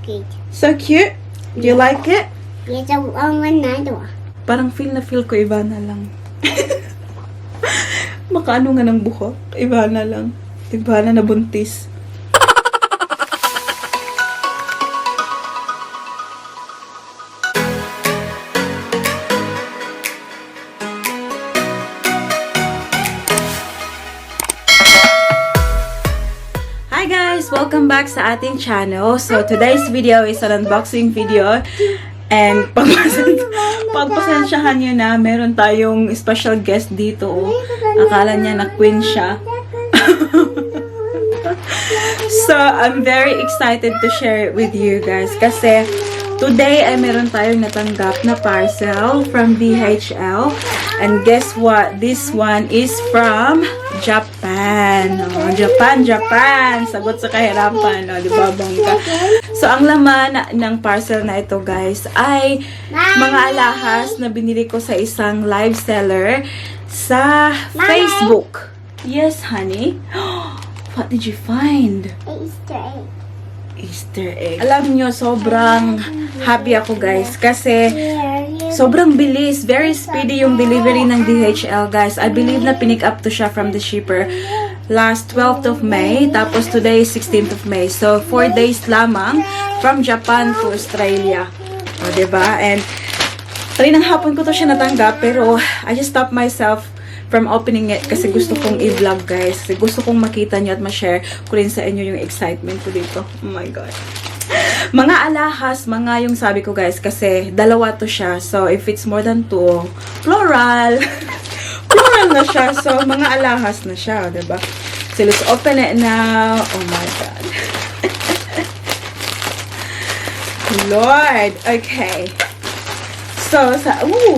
cute. So cute? Do you like it? Yes, I want another. Parang feel na feel ko Ivana lang. Makaano nga ng buhok? Ivana lang. Ivana na buntis. Hi guys! Welcome back sa ating channel. So today's video is an unboxing video. And pagpasensyahan nyo na, meron tayong special guest dito. Oh. Akala niya na queen siya. So, I'm very excited to share it with you guys. Kasi, today ay meron tayong natanggap na parcel from DHL. And guess what? This one is from Japan. Oh, Japan. Sagot sa kahirapan. Oh, di ba, bangka? So, ang laman ng parcel na ito, guys, ay mga alahas na binili ko sa isang live seller sa Facebook. Yes, honey. What did you find? Easter egg. Easter egg. Alam nyo, sobrang happy ako, guys, kasi sobrang bilis. Very speedy yung delivery ng DHL, guys. I believe na pinick up to siya from the shipper last 12th of May. Tapos today is 16th of May. So, 4 days lamang from Japan to Australia. O, diba? And, talinang hapon ko to siya natanggap. Pero, I just stopped myself from opening it kasi gusto kong i-vlog, guys. Kasi gusto kong makita nyo at ma-share ko rin sa inyo yung excitement ko dito. Oh my God. Mga alahas, mga yung sabi ko, guys, kasi dalawa to siya. So, if it's more than 2, plural. Plural na siya. So, mga alahas na siya, diba? So, let's open it now. Oh my God. Lord. Okay. So,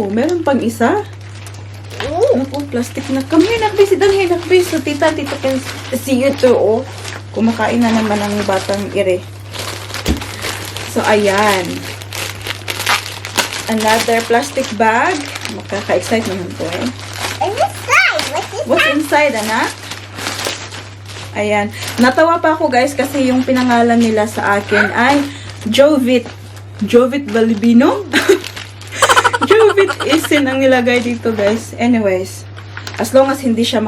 meron pang isa. Naku, plastic na kami. Nakbis, danhin, nakbis. So, tita can see you too, oh. Kumakain na naman ang batang ire. So, ayan. Another plastic bag. Makaka-excite naman to, eh. What's inside, anak? Ayan. Natawa pa ako, guys, kasi yung pinangalan nila sa akin ay Jovit. Jovit Balibino? Jovit Isin ang nilagay dito, guys. Anyways, as long as hindi siya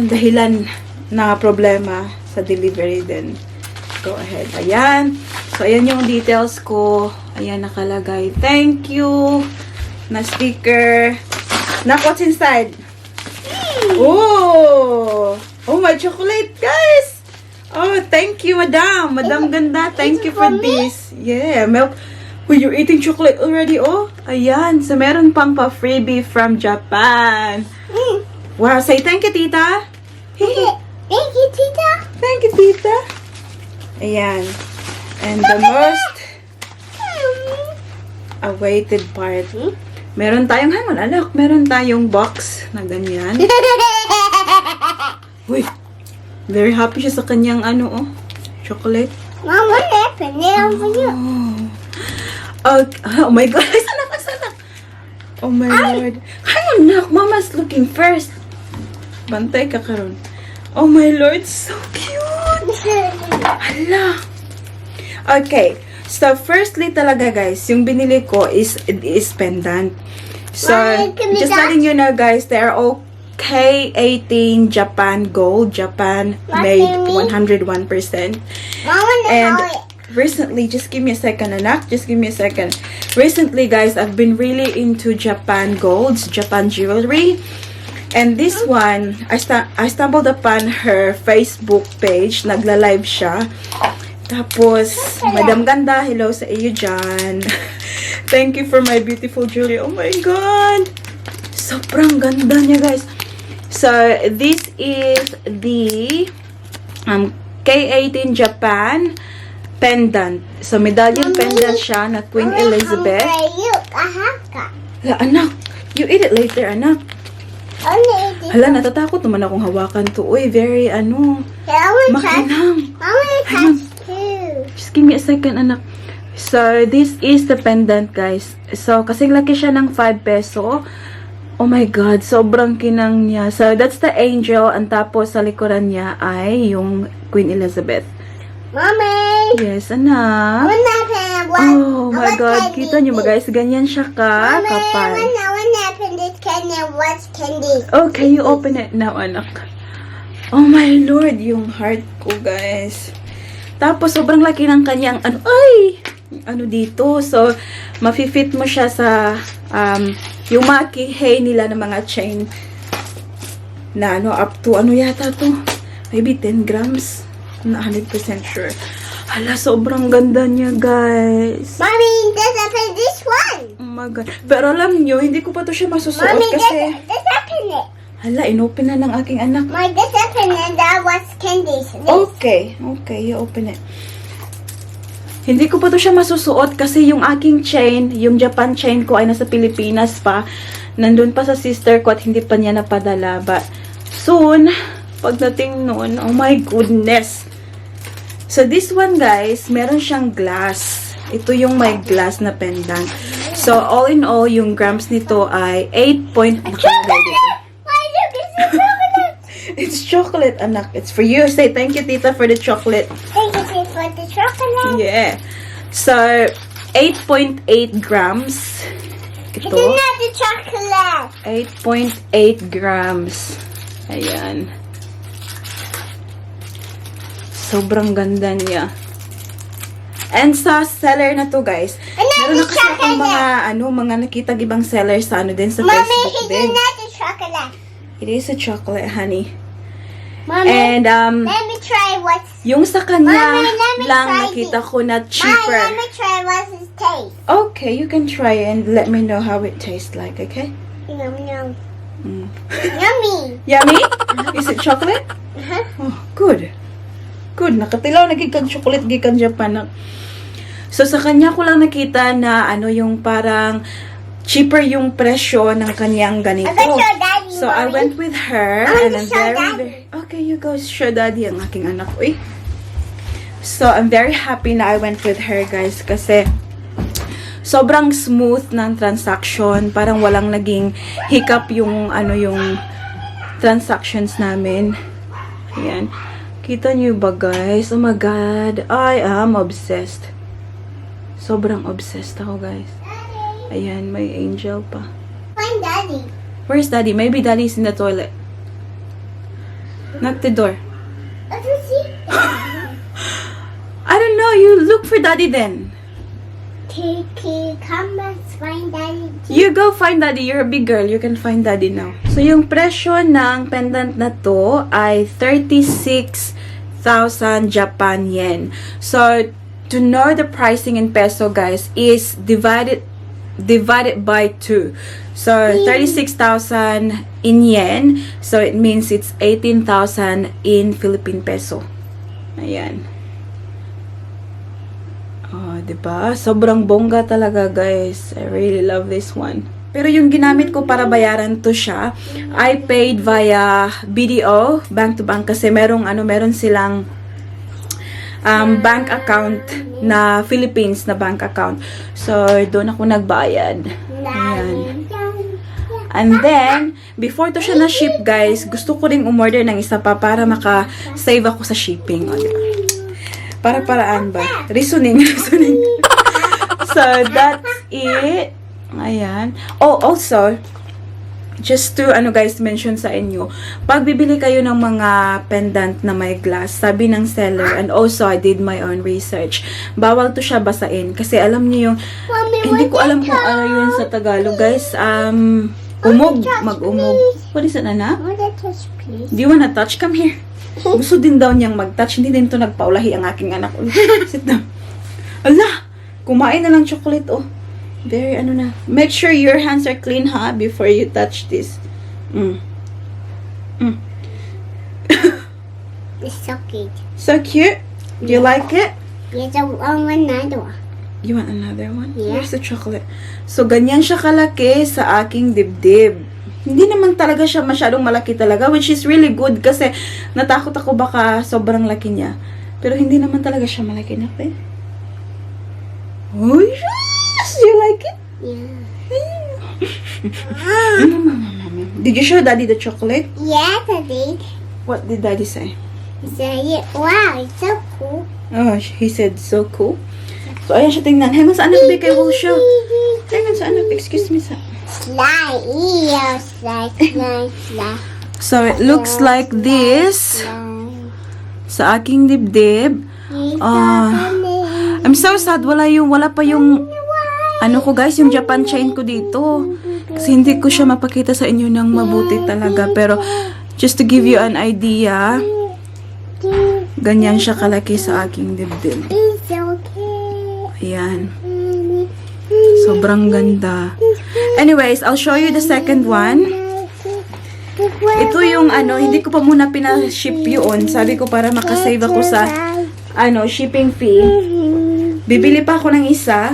dahilan na problema sa delivery, then go ahead. Ayan. So, ayan yung details ko. Ayan, nakalagay. Thank you. Na sticker. Nak, what's inside? Oh! Oh, my chocolate, guys! Oh, thank you, madam. Madam ganda. Thank you for this. Yeah, milk. Oh, you're eating chocolate already, oh. Ayan. So, meron pang pa-freebie from Japan. Wow. Say thank you, tita. Thank you, Tita. Thank you, tita. Ayan. And the most awaited part. Meron tayong, hang on, anak. Meron tayong box na ganyan. Uy. Very happy siya sa kanyang, chocolate. Mom, what happened? For you. Oh my God. Sana. Oh my Lord. Hang on, nak. Mama's looking first. Bantay ka karon. Oh my Lord. So cute. Hala. Okay. So, firstly talaga, guys, yung binili ko is pendant. So, just letting you know, guys, they're all K18 Japan Gold. Japan made 101%. And recently, just give me a second, anak. Just give me a second. Recently, guys, I've been really into Japan golds, Japan jewelry. And this one, I stumbled upon her Facebook page. Nagla-live siya. Tapos, Madam Ganda, hello sa iyo dyan. Thank you for my beautiful jewelry. Oh my God! Sobrang ganda niya, guys. So, this is the K18 Japan pendant. So, medallion pendant siya na Queen Elizabeth. Hala, anak. You eat it later, anak. Hala, natatakot naman akong hawakan to. Uy, very, makinang. Just give me a second, anak. So, this is the pendant, guys. So, kasing laki siya ng 5 peso. Oh my God, sobrang kinang niya. So, that's the angel. And tapos, sa likuran niya ay yung Queen Elizabeth. Mommy! Yes, anak. What happened? What? Oh my God. Kita niyo ba guys? Ganyan siya ka kapal. What happened? This candy. What's candy? Okay, you open it now, anak. Oh my Lord, yung heart ko, guys. Tapos, sobrang laki ng kanyang, ano dito. So, mafi-fit mo siya sa, yung makihay nila ng mga chain na, up to, yata to? Maybe 10 grams. Not 100% sure. Hala, sobrang ganda niya, guys. Mommy, this happened. This one. Oh my God. Pero alam niyo, hindi ko pa to siya masusuot Mommy, kasi, this happened. hala, inopen na ng aking anak. My this happened and that was candy. Okay, you open it. Hindi ko pa to siya masusuot kasi yung aking chain, yung Japan chain ko ay nasa Pilipinas pa. Nandun pa sa sister ko at hindi pa niya napadala. But soon, pagdating noon, oh my goodness. So this one guys, meron siyang glass. Ito yung may glass na pendant. So all in all, yung grams nito ay 8. Nakalagay dito. It's chocolate, anak. It's for you. Say thank you, tita, for the chocolate. Thank you for the chocolate. Yeah. So, 8.8 grams. It's Ito. not the chocolate. 8.8 grams. Ayan. Sobrang ganda niya. And sa seller na to, guys, meron na kasi akong mga nakitag ibang seller sa din sa Mommy, Facebook it's din. not the chocolate. It is a chocolate, honey. Mommy, And, let me try what's... yung sa kanya Mommy, let me lang try nakita ko na Mom, cheaper. let me try what's its taste. Okay, you can try and let me know how it tastes like, okay? Yum, yum. Mm. Yummy. Yummy? Is it chocolate? Uh-huh. Oh, good. Good. Nakatilaw na gikag chocolate gikan Japan. So, sa kanya ko lang nakita na yung parang cheaper yung presyo ng kanyang ganito. I'm gonna show Daddy, So, I Mommy. went with her I'm and gonna I'm show very, Daddy. okay, you go show Daddy ang aking anak. Uy. So, I'm very happy na I went with her, guys, kasi sobrang smooth ng transaction. Parang walang naging hiccup yung yung transactions namin. Ayan. Kita niyo ba, guys? Oh my God. I am obsessed. Sobrang obsessed ako, guys. Ayan, may angel pa. Find Daddy. Where's Daddy? Maybe Daddy's in the toilet. Knock the door. Let me see. I don't know. You look for Daddy then. Kiki, come and find Daddy. You go find Daddy. You're a big girl. You can find Daddy now. So, yung presyo ng pendant na to ay 36,000 Japan yen. So, to know the pricing in peso, guys, is divided by 2. So, 36,000 in yen. So, it means it's 18,000 in Philippine peso. Ayan. Oh, diba? Sobrang bongga talaga, guys. I really love this one. Pero yung ginamit ko para bayaran to siya, I paid via BDO, bank to bank, kasi meron silang bank account na Philippines na bank account. So, doon ako nagbayad. Ayan. And then, before to siya na-ship, guys, gusto ko ring umorder ng isa pa para maka-save ako sa shipping. O, diba? Para-paraan ba? Reasoning. So, that's it. Ayan. Oh, also, just to, guys, mention sa inyo, pag bibili kayo ng mga pendant na may glass, sabi ng seller, and also, I did my own research, bawal to siya basain. Kasi alam niyo yung, Mommy, hindi ko alam kung ano yun sa Tagalog, guys. Mag-umog. What is it, anak? Want to touch, please? Do you wanna touch? Come here. Gusto din daw niyang mag-touch. Hindi din to nagpaulahi ang aking anak. Sit down. Ala! Kumain na ng chocolate, oh. Very, na. Make sure your hands are clean, ha? Before you touch this. It's so cute. So cute. Do you like it? Yes, I want another one. You want another one? Yeah. Here's the chocolate. So, ganyan siya kalaki sa aking dibdib. Hindi naman talaga siya masyadong malaki talaga, which is really good kasi natakot ako baka sobrang laki niya. Pero hindi naman talaga siya malaki na, eh. Oh, yes! You like it? Yeah. Did you show Daddy the chocolate? Yes, I did. What did Daddy say? He said, yeah, wow, it's so cool. Oh, he said so cool. So, ayan siya tingnan. Hang on sa anak, Bek, I will show. Hang on sa anak, excuse me. Slide, slide. So, it looks like this sa aking dibdib. I'm so sad, wala pa yung, ano ko guys, yung Japan chain ko dito. Kasi hindi ko siya mapakita sa inyo ng mabuti talaga. Pero, just to give you an idea, ganyan siya kalaki sa aking dibdib. It's okay. Ayan. Sobrang ganda. Anyways, I'll show you the second one. Ito yung ano, hindi ko pa muna pinaship yun. Sabi ko para makasave ako sa shipping fee. Bibili pa ako ng isa.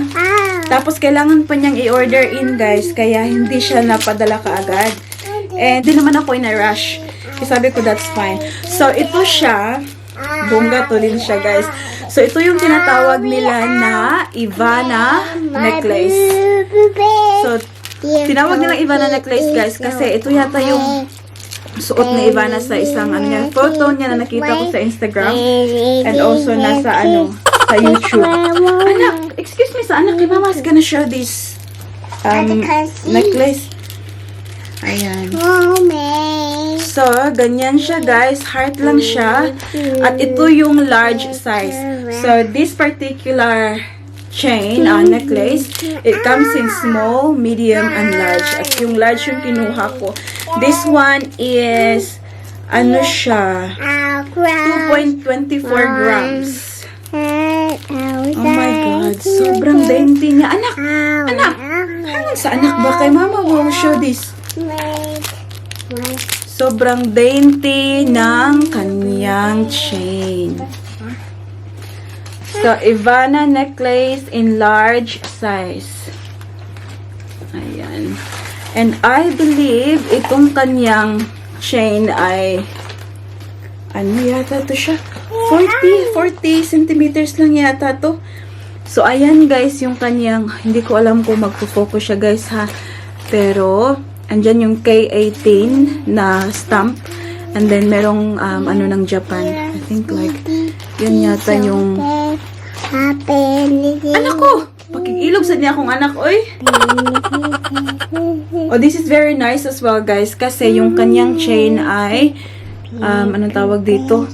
Tapos kailangan pa niyang i-order in guys. Kaya hindi siya napadala kaagad. And di naman ako in a rush. Kasi sabi ko that's fine. So ito siya. Bongga to din siya guys. So ito yung tinatawag nila na Ivana necklace. So tinawag nilang Ivana necklace guys. Kasi ito yata yung suot na Ivana sa isang photo niya na nakita ko sa Instagram. And also nasa sa YouTube. Anak, excuse me sa anak. Your mama's gonna show this necklace. Ayan. So, ganyan siya guys. Heart lang siya. At ito yung large size. So, this particular chain, necklace, it comes in small, medium, and large. At yung large yung kinuha ko. This one is, siya, 2.24 grams. Oh my God. Sobrang dainty niya. Anak! Hanggang sa anak ba kay mama? Will show this. Sobrang dainty ng kanyang chain. So, Ivana necklace in large size. Ayan. And I believe itong kanyang chain ay yata to siya? 40 centimeters lang yata to. So, ayan guys, yung kanyang, hindi ko alam kung magpo-focus siya guys ha. Pero, andyan yung K18 na stamp. And then, merong, ng Japan. I think like, yun yata yung... Anak ko! Pakikilog sa niya akong anak, oy! Oh, this is very nice as well, guys. Kasi yung kanyang chain ay, anong tawag dito?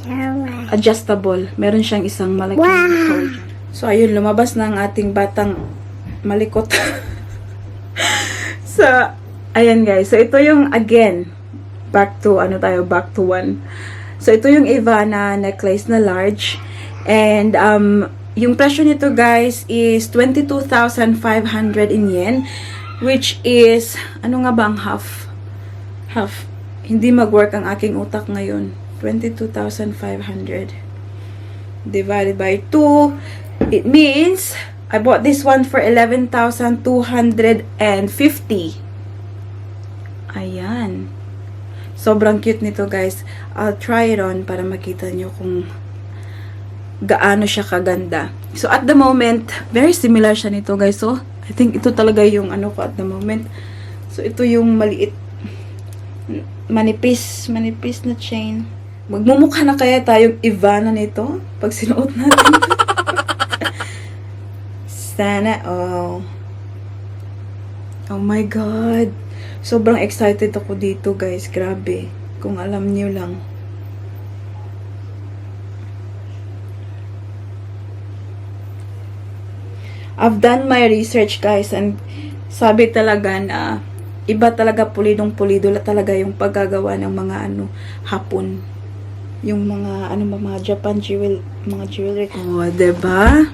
Adjustable. Meron siyang isang malaking hole. So, ayun, lumabas na ang ating batang malikot. So, ayan guys. So, ito yung, again, back to one. So, ito yung Ivana necklace na large. And, yung presyo nito guys is 22,500 in yen. Which is, ano nga ba ang half? Half. Hindi mag-work ang aking utak ngayon. 22,500 divided by 2. It means, I bought this one for 11,250. Ayan. Sobrang cute nito guys. I'll try it on para makita nyo kung gaano siya kaganda. So at the moment, very similar siya nito guys. So I think ito talaga yung ko at the moment. So ito yung maliit, manipis na chain. Magmumukha na kaya tayong Ivana nito pag sinuot natin. Sana all. Oh my God. Sobrang excited ako dito guys. Grabe. Kung alam niyo lang. I've done my research guys and sabi talaga na iba talaga, pulidong-pulido talaga yung paggagawa ng mga hapon. Yung mga mga Japan jewelry. Oh, 'di ba?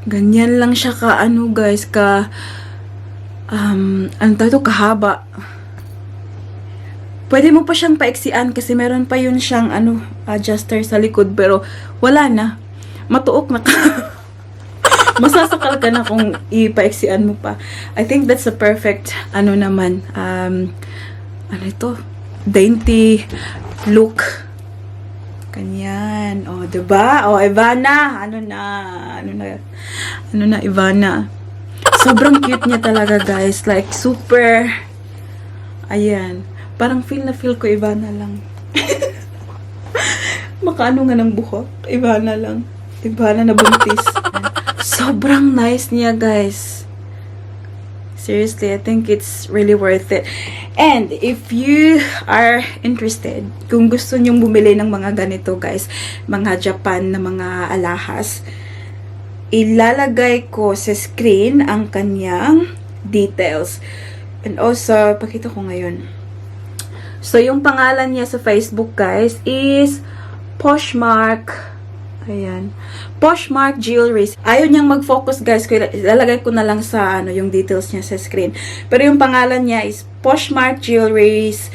Ganyan lang siya ka guys, ka kahaba. Pwede mo pa siyang paiksian kasi meron pa yun siyang adjuster sa likod, pero wala na. Matuok na ka. Masasakal ka na kung ipaiksian mo pa. I think that's a perfect naman dainty look. Kanyan. Oh, 'di ba? Oh, Ivana. Ivana. Sobrang cute niya talaga, guys. Like super, ayan. Parang feel ko Ivana lang. Makaano nga ng buhok. Iba na lang. Iba na buntis. Sobrang nice niya, guys. Seriously, I think it's really worth it. And if you are interested, kung gusto nyong bumili ng mga ganito, guys, mga Japan na mga alahas, ilalagay ko sa screen ang kanyang details. And also, pakita ko ngayon. So, yung pangalan niya sa Facebook, guys, is Poshmark. Ayan. Poshmark Jewelries. Ayaw niyang mag-focus, guys. Ilalagay ko na lang sa yung details niya sa screen. Pero yung pangalan niya is Poshmark Jewelries.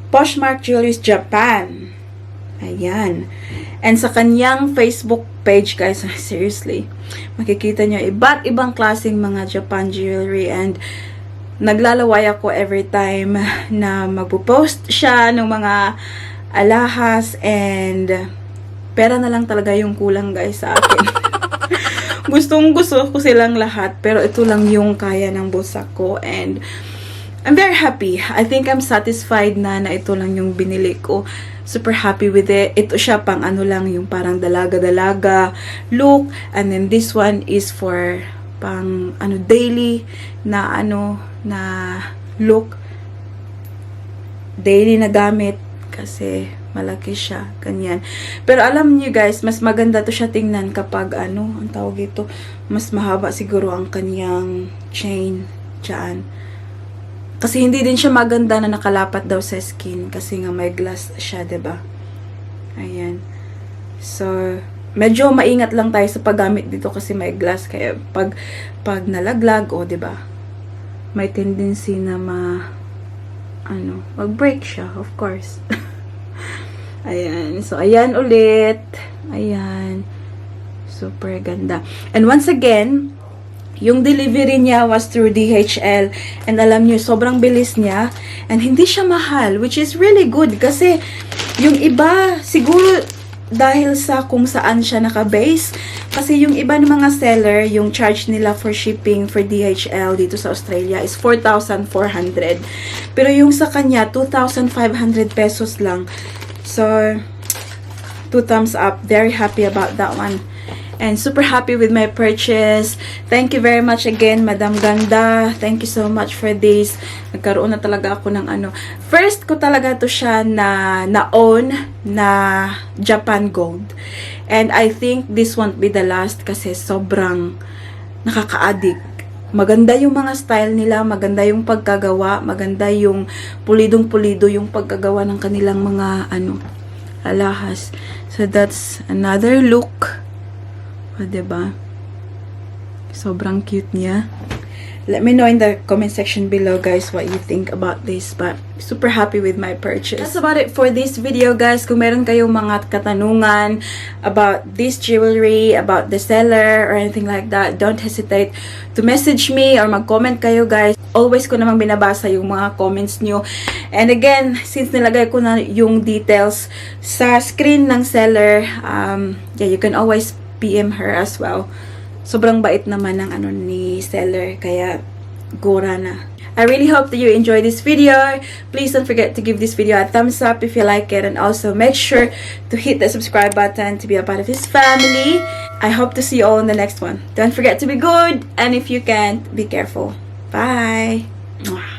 Poshmark Jewelries Japan. Ayan. And sa kanyang Facebook page, guys, seriously, makikita niyo iba't ibang klaseng mga Japan jewelry, and naglalaway ako every time na magpo-post siya ng mga alahas, and pera na lang talaga yung kulang, guys, sa akin. Gusto ko silang lahat, pero ito lang yung kaya ng bulsa ko, and I'm very happy. I think I'm satisfied na ito lang yung binili ko. Super happy with it. Ito siya pang lang, yung parang dalaga-dalaga look, and then this one is for pang daily na na look. Daily na gamit kasi malaki siya, ganyan. Pero alam niyo, guys, mas maganda to siya tingnan kapag ang tawag ito, mas mahaba siguro ang kanyang chain dyan. Kasi hindi din siya maganda na nakalapat daw sa skin kasi nga may glass siya, 'di ba? Ayan. So, medyo maingat lang tayo sa paggamit dito kasi may glass, kaya pag nalaglag, 'di ba? May tendency na mag-break siya, of course. Ayan. So, ayan ulit. Ayan. Super ganda. And once again, yung delivery niya was through DHL. And alam niyo, sobrang bilis niya. And hindi siya mahal, which is really good. Kasi, yung iba, siguro, dahil sa kung saan siya nakabase. Kasi yung iba ng mga seller, yung charge nila for shipping for DHL dito sa Australia is 4,400. Pero yung sa kanya, 2,500 pesos lang. So, 2 thumbs up. Very happy about that one. And super happy with my purchase. Thank you very much again, Madam Ganda. Thank you so much for this. Nagkaroon na talaga ako ng First ko talaga to siya na-own na Japan Gold. And I think this won't be the last kasi sobrang nakaka-addict. Maganda yung mga style nila, maganda yung pagkagawa, maganda yung pulidong-pulido yung pagkagawa ng kanilang mga alahas. So that's another look. O, diba? Sobrang cute niya. Let me know in the comment section below, guys, what you think about this. But super happy with my purchase. That's about it for this video, guys. Kung meron kayong mga katanungan about this jewelry, about the seller, or anything like that, don't hesitate to message me or mag-comment kayo, guys. Always ko namang binabasa yung mga comments nyo. And again, since nilagay ko na yung details sa screen ng seller, yeah, you can always PM her as well. Sobrang bait naman ng ni seller, kaya gora na. I really hope that you enjoy this video. Please don't forget to give this video a thumbs up if you like it, and also make sure to hit the subscribe button to be a part of this family. I hope to see you all in the next one. Don't forget to be good, and if you can't, be careful. Bye. Mwah.